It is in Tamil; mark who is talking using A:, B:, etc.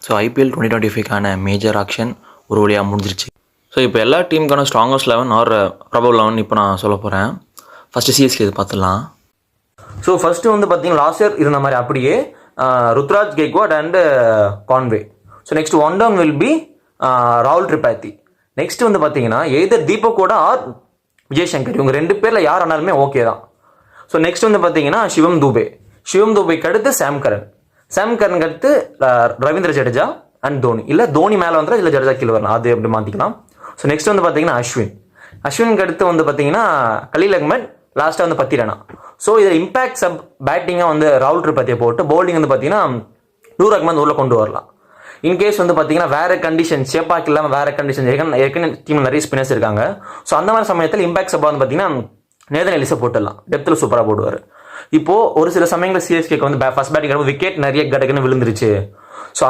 A: ஸோ ஐபிஎல் 2025க்கான மேஜர் ஆக்ஷன் ஒரு வழியாக முடிஞ்சிருச்சு. ஸோ இப்போ எல்லா டீமுக்கான ஸ்ட்ராங்கஸ்ட் 11 ஆர் ப்ராபபிள் 11 இப்போ நான் சொல்ல போகிறேன். ஃபஸ்ட்டு சிஎஸ்கே இது பார்த்துடலாம். ஸோ ஃபஸ்ட்டு வந்து பார்த்தீங்கன்னா லாஸ்ட் இயர் இருந்த மாதிரி அப்படியே Ruturaj Gaikwad and Conway. So next one down will be ராகுல் திரிபாதி. நெக்ஸ்ட் வந்து பார்த்தீங்கன்னா எய்தர் தீபக் கூட ஆர் விஜய் சங்கர், இவங்க 2 பேரில் யார் ஆனாலுமே ஓகே தான். ஸோ நெக்ஸ்ட் வந்து பார்த்தீங்கன்னா சிவம் துபேக்கு அடுத்து சாம் கரனுக்கு அடுத்து ரவீந்திர ஜடேஜா அண்ட் தோனி. இல்லை தோனி மேலே வந்துடும், இல்லை ஜடேஜா கீழே வரலாம், அது எப்படி மாற்றிக்கலாம். ஸோ நெக்ஸ்ட் வந்து பார்த்தீங்கன்னா அஸ்வினுக்கு அடுத்து வந்து பார்த்தீங்கன்னா கலீல் அஹ்மத், லாஸ்ட்டாக வந்து 10 ரன். ஸோ இதில் இம்பாக்ட் சப் பேட்டிங்காக வந்து ராகுல் திரிபாதியை போட்டு பவுலிங் வந்து பார்த்தீங்கன்னா நூர் அஹ்மத் உள்ள கொண்டு வரலாம். இன்கேஸ் வந்து பார்த்தீங்கன்னா வேறு கண்டிஷன் சேப்பாக்கு இல்லாமல் வேறு கண்டிஷன் ஏற்கனவே டீமில் நிறைய ஸ்பின்னர்ஸ் இருக்காங்க. ஸோ அந்த மாதிரி சமயத்தில் இம்பாக்ட் சப்பாக வந்து பார்த்தீங்கன்னா நேதன் எலிஸை போட்டுடலாம், டெப்த்தில் சூப்பராக போடுவார். இப்போது ஒரு சில சமயங்களில் சிஎஸ்கேக்கு வந்து ஃபர்ஸ்ட் பேட்டிங் விக்கெட் நிறைய கடக்குன்னு விழுந்துருச்சு. ஸோ